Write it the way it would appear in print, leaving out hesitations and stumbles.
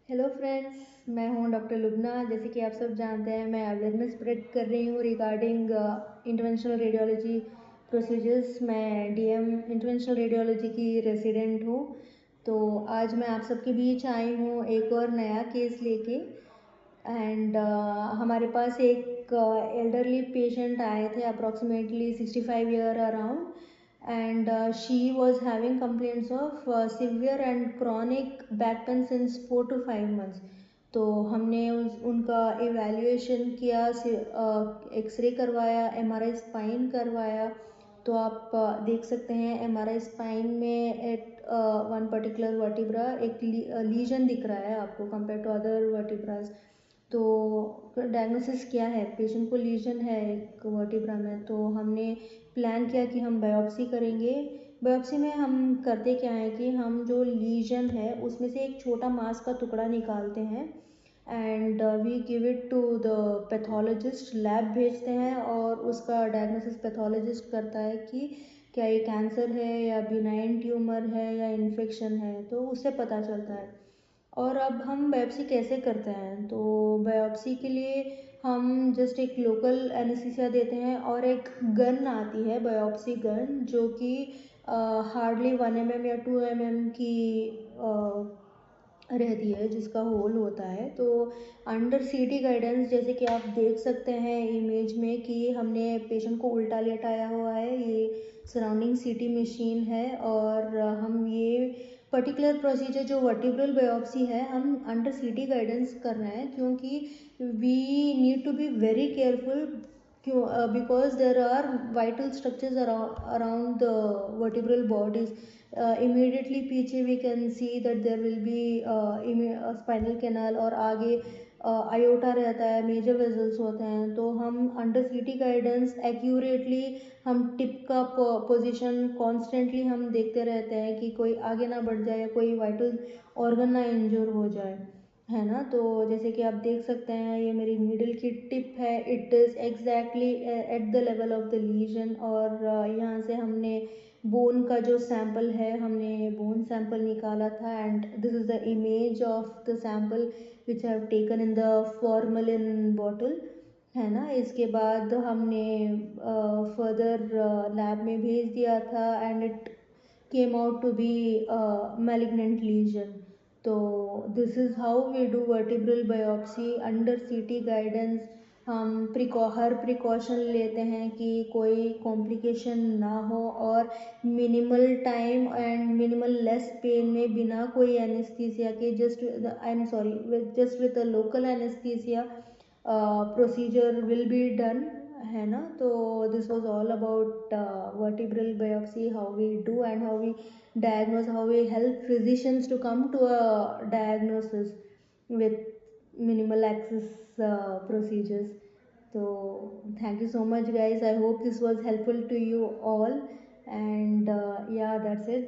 Hello friends, मैं हूं doctor Lubna. जैसे कि आप सब जानते हैं, मैं अवेयरनेस स्प्रेड कर रही हूं रिगार्डिंग इंटरवेंशनल रेडियोलॉजी प्रोसीजर्स। मैं डीएम इंटरवेंशनल रेडियोलॉजी की रेसिडेंट हूं। तो आज मैं आप सबके बीच आई हूं एक और नया केस लेके। एंड हमारे पास एक एल्डरली पेशेंट आए थे, approximately 65 year around, and she was having complaints of severe and chronic back pain since 4 to 5 months। तो हमने उनका इवैल्यूएशन किया, एक्सरे करवाया, एमआरआई स्पाइन करवाया। तो आप देख सकते हैं एमआरआई स्पाइन में एट वन पर्टिकुलर वर्टिब्रा एक लीजन दिख रहा है आपको कंपेयर टू अदर वर्टिब्रास। तो डायग्नोसिस क्या है, पेशेंट को लीजन है एक वर्टिब्रा में। तो हमने प्लान किया कि हम बायोप्सी करेंगे। बायोप्सी में हम करते क्या है कि हम जो लीजन है उसमें से एक छोटा मांस का टुकड़ा निकालते हैं and we give it to the pathologist, lab भेजते हैं और उसका डायग्नोसिस पैथोलॉजिस्ट करता है कि क्या ये कैंसर है या बिनाइन ट्यूमर है या इन्फेक्शन है, तो उससे पता चलता है। और अब हम बायोप्सी कैसे करते हैं, तो बायोप्सी के लिए हम जस्ट एक लोकल एनेस्थीसिया देते हैं और एक गन आती है, बायोप्सी गन, जो कि हार्डली 1 mm या 2 mm की रहती है, जिसका होल होता है। तो अंडर सीटी गाइडेंस, जैसे कि आप देख सकते हैं इमेज में कि हमने पेशेंट को उल्टा लेटाया हुआ है, ये सराउंडिंग सीटी मशीन है। और हम ये पर्टिकुलर प्रोसीजर जो वर्टिब्रल बायोप्सी है हम अंडर सीटी गाइडेंस कर रहे हैं, क्योंकि we need to be very careful, क्यों, because there are vital structures around the vertebral bodies. Immediately पीछे we can see that there will be spinal canal, और आगे आयोटा रहता है, मेजर वेजल्स होते हैं। तो हम अंडर सीटी गाइडेंस एक्यूरेटली हम टिप का पोजीशन कॉन्स्टेंटली हम देखते रहते हैं कि कोई आगे ना बढ़ जाए, कोई वाइटल ऑर्गन ना इंजर हो जाए, है ना। तो जैसे कि आप देख सकते हैं ये मेरी नीडल की टिप है, it is exactly at the level of the lesion. और यहाँ से हमने बोन का जो सैंपल है, हमने बोन सैंपल निकाला था and this is the image of the sample which have taken in the formalin bottle, है ना। इसके बाद हमने फर्दर लैब में भेज दिया था and it came out to be malignant lesion. तो this is how we do vertebral biopsy under CT guidance. हम हर प्रिकॉशन लेते हैं कि कोई कॉम्प्लिकेशन ना हो, और minimal time and minimal less pain में, बिना कोई एनेस्थीसिया के, just I am sorry, just with a local anaesthesia procedure will be done, है ना। तो this was all about vertebral biopsy, how we do and how we diagnose, how we help physicians to come to a diagnosis with minimal access procedures. So thank you so much guys, I hope this was helpful to you all, and yeah, that's it.